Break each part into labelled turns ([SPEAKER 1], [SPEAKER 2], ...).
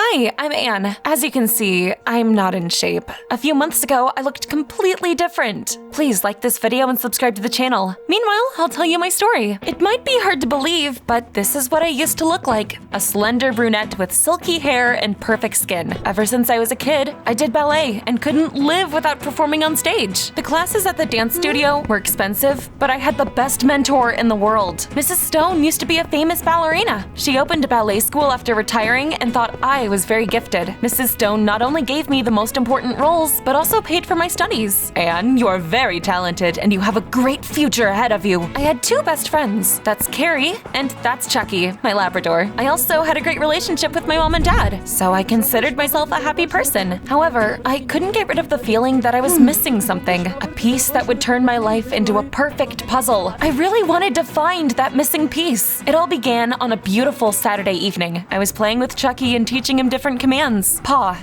[SPEAKER 1] Hi, I'm Anne. As you can see, I'm not in shape. A few months ago, I looked completely different. Please like this video and subscribe to the channel. Meanwhile, I'll tell you my story. It might be hard to believe, but this is what I used to look like. A slender brunette with silky hair and perfect skin. Ever since I was a kid, I did ballet and couldn't live without performing on stage. The classes at the dance studio were expensive, but I had the best mentor in the world. Mrs. Stone used to be a famous ballerina. She opened a ballet school after retiring and thought I was very gifted. Mrs. Stone not only gave me the most important roles, but also paid for my studies. Anne, you're very talented and you have a great future ahead of you. I had two best friends. That's Carrie and that's Chucky, my Labrador. I also had a great relationship with my mom and dad, so I considered myself a happy person. However, I couldn't get rid of the feeling that I was missing something, a piece that would turn my life into a perfect puzzle. I really wanted to find that missing piece. It all began on a beautiful Saturday evening. I was playing with Chucky and teaching him different commands. Paw.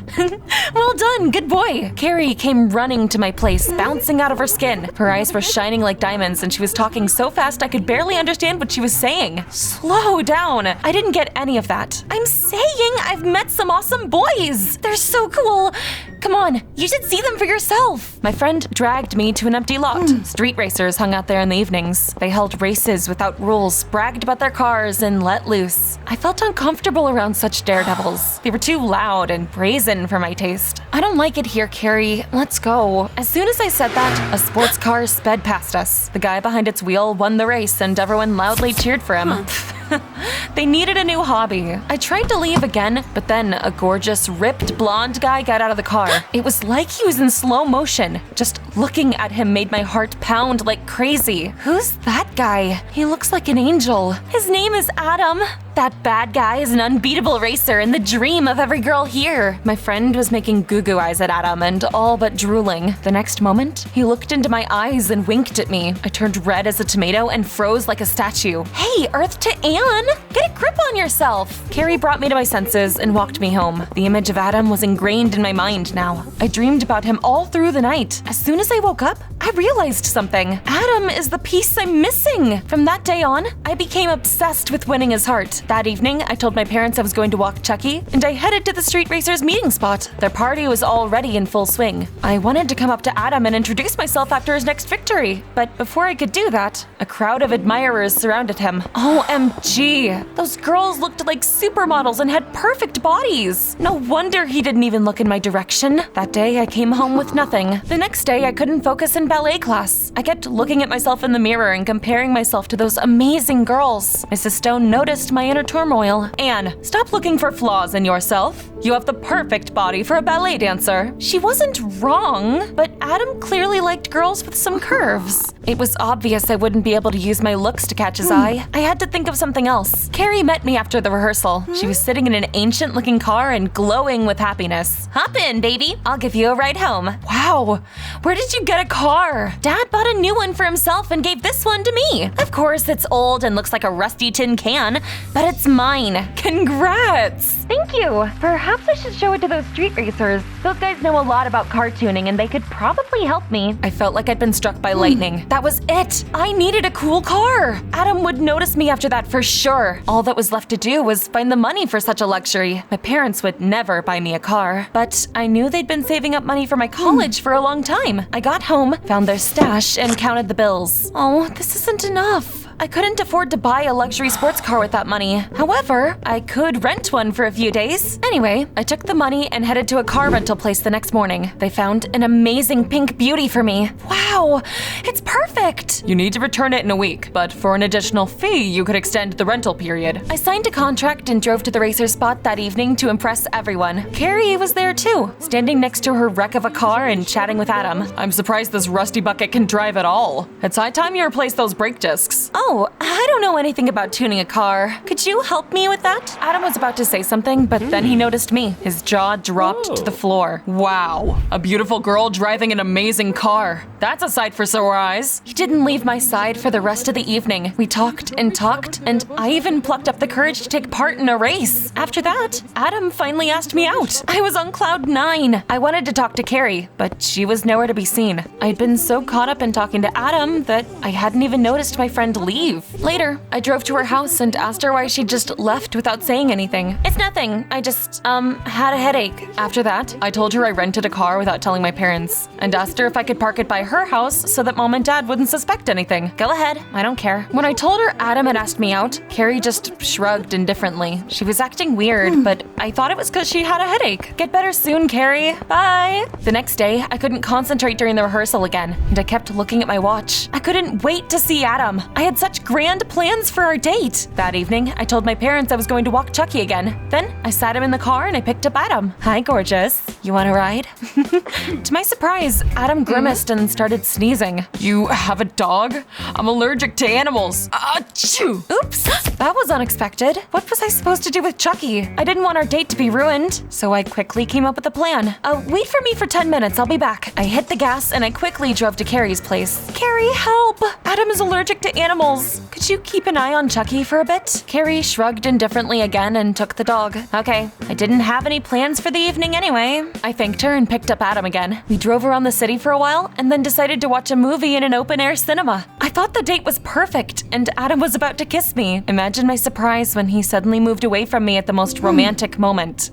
[SPEAKER 1] Well done, good boy. Carrie came running to my place, bouncing out of her skin. Her eyes were shining like diamonds and she was talking so fast I could barely understand what she was saying. Slow down. I didn't get any of that. I'm saying I've met some awesome boys. They're so cool. Come on, you should see them for yourself. My friend dragged me to an empty lot. Street racers hung out there in the evenings. They held races without rules, bragged about their cars, and let loose. I felt uncomfortable around such daredevils. They were too loud and brazen for my taste. I don't like it here, Carrie. Let's go. As soon as I said that, a sports car sped past us. The guy behind its wheel won the race and everyone loudly cheered for him. They needed a new hobby. I tried to leave again, but then a gorgeous, ripped blonde guy got out of the car. It was like he was in slow motion. Just looking at him made my heart pound like crazy. Who's that guy? He looks like an angel. His name is Adam. That bad guy is an unbeatable racer and the dream of every girl here. My friend was making goo-goo eyes at Adam and all but drooling. The next moment, he looked into my eyes and winked at me. I turned red as a tomato and froze like a statue. Hey, Earth to Anne! Get a grip on yourself! Carrie brought me to my senses and walked me home. The image of Adam was ingrained in my mind now. I dreamed about him all through the night. As soon as I woke up, I realized something. Adam is the piece I'm missing. From that day on, I became obsessed with winning his heart. That evening, I told my parents I was going to walk Chucky, and I headed to the Street Racers meeting spot. Their party was already in full swing. I wanted to come up to Adam and introduce myself after his next victory, but before I could do that, a crowd of admirers surrounded him. OMG! Those girls looked like supermodels and had perfect bodies. No wonder he didn't even look in my direction. That day, I came home with nothing. The next day, I couldn't focus in ballet class. I kept looking at myself in the mirror and comparing myself to those amazing girls. Mrs. Stone noticed my inner turmoil. Anne, stop looking for flaws in yourself. You have the perfect body for a ballet dancer. She wasn't wrong, but Adam clearly liked girls with some curves. It was obvious I wouldn't be able to use my looks to catch his eye. I had to think of something else. Carrie met me after the rehearsal. She was sitting in an ancient-looking car and glowing with happiness. Hop in, baby. I'll give you a ride home. Wow, where did you get a car? Dad bought a new one for himself and gave this one to me. Of course, it's old and looks like a rusty tin can, but it's mine. Congrats! Thank you. Perhaps I should show it to those street racers. Those guys know a lot about car tuning and they could probably help me. I felt like I'd been struck by lightning. That was it. I needed a cool car. Adam would notice me after that for sure. All that was left to do was find the money for such a luxury. My parents would never buy me a car, but I knew they'd been saving up money for my college for a long time. I got home, found their stash, and counted the bills. Oh, this isn't enough. I couldn't afford to buy a luxury sports car with that money. However, I could rent one for a few days. Anyway, I took the money and headed to a car rental place the next morning. They found an amazing pink beauty for me. Wow, it's perfect! You need to return it in a week, but for an additional fee, you could extend the rental period. I signed a contract and drove to the racer spot that evening to impress everyone. Carrie was there too, standing next to her wreck of a car and chatting with Adam. I'm surprised this rusty bucket can drive at all. It's high time you replace those brake discs. Oh, I don't know anything about tuning a car. Could you help me with that? Adam was about to say something, but then he noticed me. His jaw dropped to the floor. Wow, a beautiful girl driving an amazing car. That's a sight for sore eyes. He didn't leave my side for the rest of the evening. We talked, and I even plucked up the courage to take part in a race. After that, Adam finally asked me out. I was on cloud 9. I wanted to talk to Carrie, but she was nowhere to be seen. I'd been so caught up in talking to Adam that I hadn't even noticed my friend leave leave. Later, I drove to her house and asked her why she just left without saying anything. It's nothing. I just, had a headache. After that, I told her I rented a car without telling my parents and asked her if I could park it by her house so that Mom and Dad wouldn't suspect anything. Go ahead. I don't care. When I told her Adam had asked me out, Carrie just shrugged indifferently. She was acting weird, but I thought it was because she had a headache. Get better soon, Carrie. Bye. The next day, I couldn't concentrate during the rehearsal again, and I kept looking at my watch. I couldn't wait to see Adam. I had such grand plans for our date. That evening, I told my parents I was going to walk Chucky again. Then I sat him in the car and I picked up Adam. Hi, gorgeous. You want a ride? To my surprise, Adam grimaced and started sneezing. You have a dog? I'm allergic to animals. Achoo! Oops, that was unexpected. What was I supposed to do with Chucky? I didn't want our date to be ruined, so I quickly came up with a plan. Wait for me for 10 minutes, I'll be back. I hit the gas and I quickly drove to Carrie's place. Carrie, help! Adam is allergic to animals. Could you keep an eye on Chucky for a bit? Carrie shrugged indifferently again and took the dog. Okay, I didn't have any plans for the evening anyway. I thanked her and picked up Adam again. We drove around the city for a while and then decided to watch a movie in an open-air cinema. I thought the date was perfect and Adam was about to kiss me. Imagine my surprise when he suddenly moved away from me at the most romantic moment.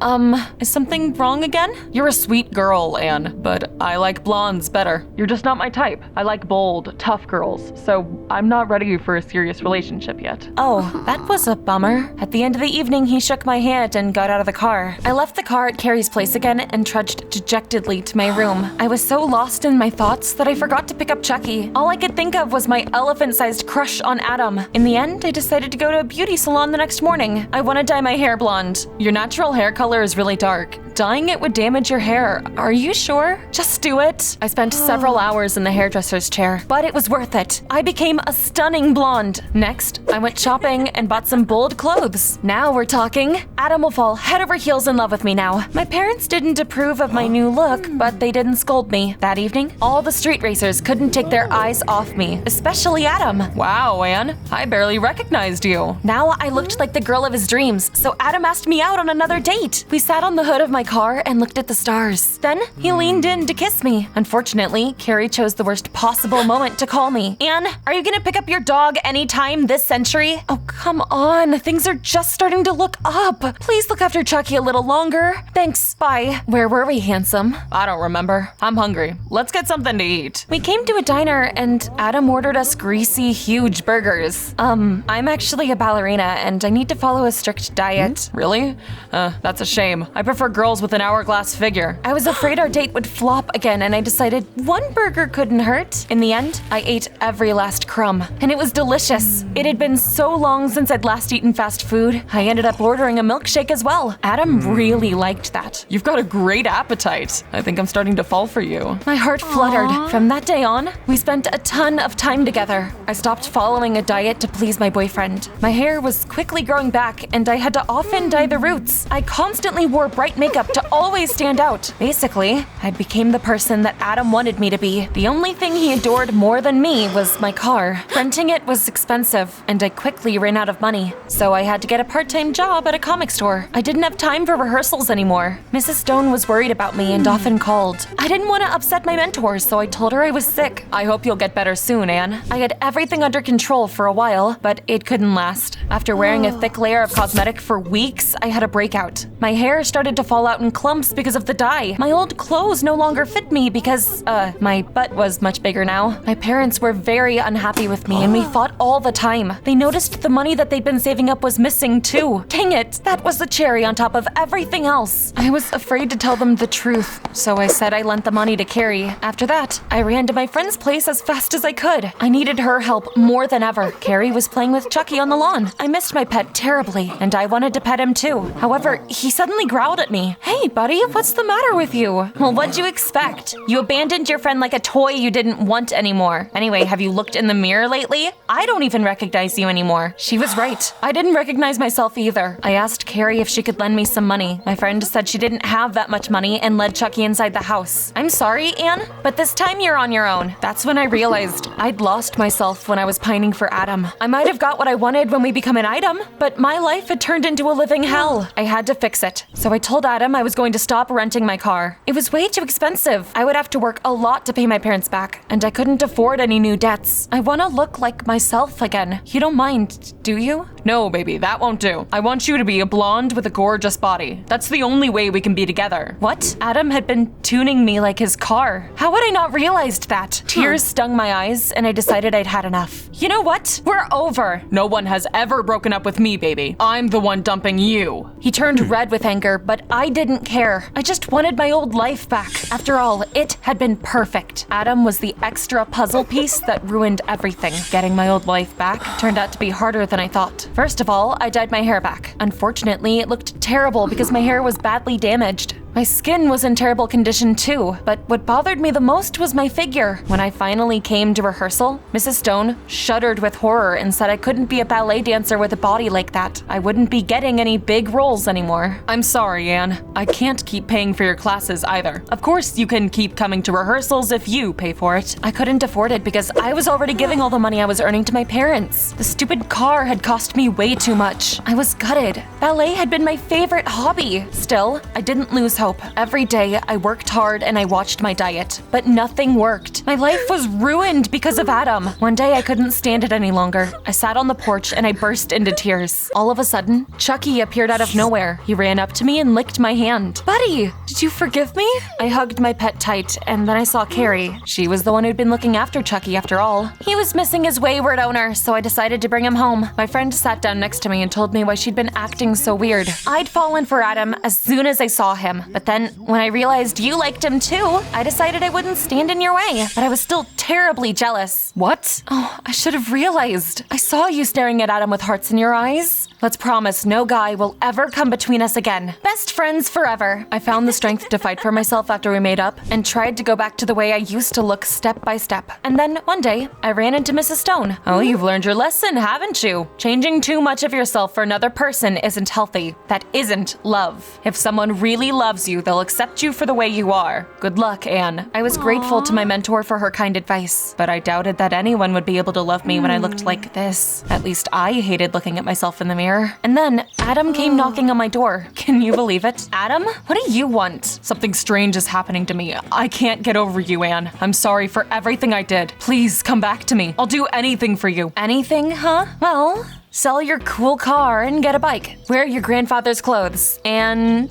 [SPEAKER 1] Is something wrong again? You're a sweet girl, Anne, but I like blondes better. You're just not my type. I like bold, tough girls, so I'm not ready for a serious relationship yet. Oh, that was a bummer. At the end of the evening, he shook my hand and got out of the car. I left the car at Carrie's place again and trudged dejectedly to my room. I was so lost in my thoughts that I forgot to pick up Chucky. All I could think of was my elephant-sized crush on Adam. In the end, I decided to go to a beauty salon the next morning. I want to dye my hair blonde. Your natural hair color is really dark. Dyeing it would damage your hair. Are you sure? Just do it. I spent several hours in the hairdresser's chair, but it was worth it. I became a stunning blonde. Next, I went shopping and bought some bold clothes. Now we're talking. Adam will fall head over heels in love with me now. My parents didn't approve of my new look, but they didn't scold me. That evening, all the street racers couldn't take their eyes off me, especially Adam. Wow, Anne, I barely recognized you. Now I looked like the girl of his dreams, so Adam asked me out on another date. We sat on the hood of my car and looked at the stars. Then he leaned in to kiss me. Unfortunately, Carrie chose the worst possible moment to call me. Anne, are you gonna pick up your dog anytime this century? Oh, come on. Things are just starting to look up. Please look after Chucky a little longer. Thanks. Bye. Where were we, handsome? I don't remember. I'm hungry. Let's get something to eat. We came to a diner and Adam ordered us greasy, huge burgers. I'm actually a ballerina and I need to follow a strict diet. Really? That's a shame. I prefer girls with an hourglass figure. I was afraid our date would flop again and I decided one burger couldn't hurt. In the end, I ate every last crumb and it was delicious. It had been so long since I'd last eaten fast food. I ended up ordering a milkshake as well. Adam really liked that. You've got a great appetite. I think I'm starting to fall for you. My heart fluttered. From that day on, we spent a ton of time together. I stopped following a diet to please my boyfriend. My hair was quickly growing back and I had to often dye the roots. I constantly wore bright makeup to always stand out. Basically, I became the person that Adam wanted me to be. The only thing he adored more than me was my car. Renting it was expensive and I quickly ran out of money. So I had to get a part-time job at a comic store. I didn't have time for rehearsals anymore. Mrs. Stone was worried about me and often called. I didn't want to upset my mentors, so I told her I was sick. I hope you'll get better soon, Anne. I had everything under control for a while, but it couldn't last. After wearing a thick layer of cosmetic for weeks, I had a breakout. My hair started to fall out in clumps because of the dye. My old clothes no longer fit me because, my butt was much bigger now. My parents were very unhappy with me and we fought all the time. They noticed the money that they'd been saving up was missing too. Dang it, that was the cherry on top of everything else. I was afraid to tell them the truth, so I said I lent the money to Carrie. After that, I ran to my friend's place as fast as I could. I needed her help more than ever. Carrie was playing with Chucky on the lawn. I missed my pet terribly, and I wanted to pet him too. However, he suddenly growled at me. Hey, buddy, what's the matter with you? Well, what'd you expect? You abandoned your friend like a toy you didn't want anymore. Anyway, have you looked in the mirror lately? I don't even recognize you anymore. She was right. I didn't recognize myself either. I asked Carrie if she could lend me some money. My friend said she didn't have that much money and led Chucky inside the house. I'm sorry, Anne, but this time you're on your own. That's when I realized I'd lost myself when I was pining for Adam. I might have got what I wanted when we become an item, but my life had turned into a living hell. I had to fix it. So I told Adam Adam I was going to stop renting my car. It was way too expensive. I would have to work a lot to pay my parents back, and I couldn't afford any new debts. I want to look like myself again. You don't mind, do you?
[SPEAKER 2] No, baby, that won't do. I want you to be a blonde with a gorgeous body. That's the only way we can be together.
[SPEAKER 1] What? Adam had been tuning me like his car. How would I not realized that? Tears stung my eyes, and I decided I'd had enough. You know what? We're over.
[SPEAKER 2] No one has ever broken up with me, baby. I'm the one dumping you.
[SPEAKER 1] He turned red with anger, but I didn't care. I just wanted my old life back. After all, it had been perfect. Adam was the extra puzzle piece that ruined everything. Getting my old life back turned out to be harder than I thought. First of all, I dyed my hair back. Unfortunately, it looked terrible because my hair was badly damaged. My skin was in terrible condition too, but what bothered me the most was my figure. When I finally came to rehearsal, Mrs. Stone shuddered with horror and said I couldn't be a ballet dancer with a body like that. I wouldn't be getting any big roles anymore.
[SPEAKER 2] I'm sorry, Anne. I can't keep paying for your classes either. Of course, you can keep coming to rehearsals if you pay for it.
[SPEAKER 1] I couldn't afford it because I was already giving all the money I was earning to my parents. The stupid car had cost me way too much. I was gutted. Ballet had been my favorite hobby. Still, I didn't lose hope. Every day, I worked hard and I watched my diet, but nothing worked. My life was ruined because of Adam. One day, I couldn't stand it any longer. I sat on the porch and I burst into tears. All of a sudden, Chucky appeared out of nowhere. He ran up to me and licked my hand. Buddy, did you forgive me? I hugged my pet tight, and then I saw Carrie. She was the one who'd been looking after Chucky after all. He was missing his wayward owner, so I decided to bring him home. My friend sat down next to me and told me why she'd been acting so weird. I'd fallen for Adam as soon as I saw him, but then when I realized you liked him too, I decided I wouldn't stand in your way, but I was still terribly jealous.
[SPEAKER 2] What?
[SPEAKER 1] Oh, I should have realized. I saw you staring at Adam with hearts in your eyes. Let's promise no guy will ever come between us again. Best friends forever. I found the strength to fight for myself after we made up and tried to go back to the way I used to look step by step. And then one day, I ran into Mrs. Stone. Oh, you've learned your lesson, haven't you? Changing too much of yourself for another person isn't healthy. That isn't love. If someone really loves you, they'll accept you for the way you are. Good luck, Anne. I was grateful to my mentor for her kind advice, but I doubted that anyone would be able to love me when I looked like this. At least I hated looking at myself in the mirror. And then Adam came knocking on my door. Can you believe it? Adam, what do you want?
[SPEAKER 2] Something strange is happening to me. I can't get over you, Anne. I'm sorry for everything I did. Please come back to me. I'll do anything for you.
[SPEAKER 1] Anything, huh? Well, sell your cool car and get a bike. Wear your grandfather's clothes. And,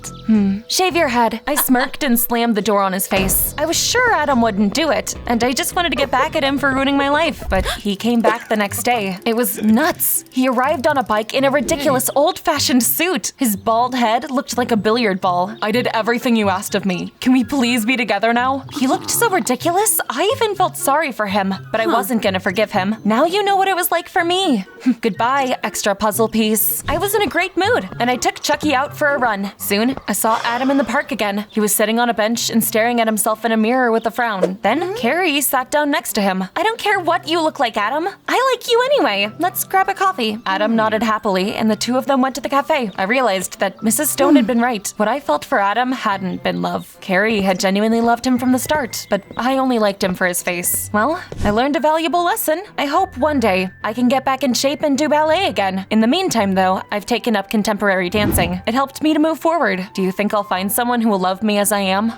[SPEAKER 1] shave your head. I smirked and slammed the door on his face. I was sure Adam wouldn't do it, and I just wanted to get back at him for ruining my life. But he came back the next day. It was nuts. He arrived on a bike in a ridiculous old-fashioned suit. His bald head looked like a billiard ball.
[SPEAKER 2] I did everything you asked of me. Can we please be together now?
[SPEAKER 1] He looked so ridiculous, I even felt sorry for him, but I wasn't gonna forgive him. Now you know what it was like for me. Goodbye, extra puzzle piece. I was in a great mood, and I took Chucky out for a run. Soon, I saw Adam in the park again. He was sitting on a bench and staring at himself in a mirror with a frown. Then, Carrie sat down next to him. I don't care what you look like, Adam. I like you anyway. Let's grab a coffee. Adam nodded happily, and the two of them went to the cafe. I realized that Mrs. Stone had been right. What I felt for Adam hadn't been love. Carrie had genuinely loved him from the start, but I only liked him for his face. Well, I learned a valuable lesson. I hope one day I can get back in shape and do ballet again. In the meantime, though, I've taken up contemporary dancing. It helped me to move forward. Do you think I'll find someone who will love me as I am?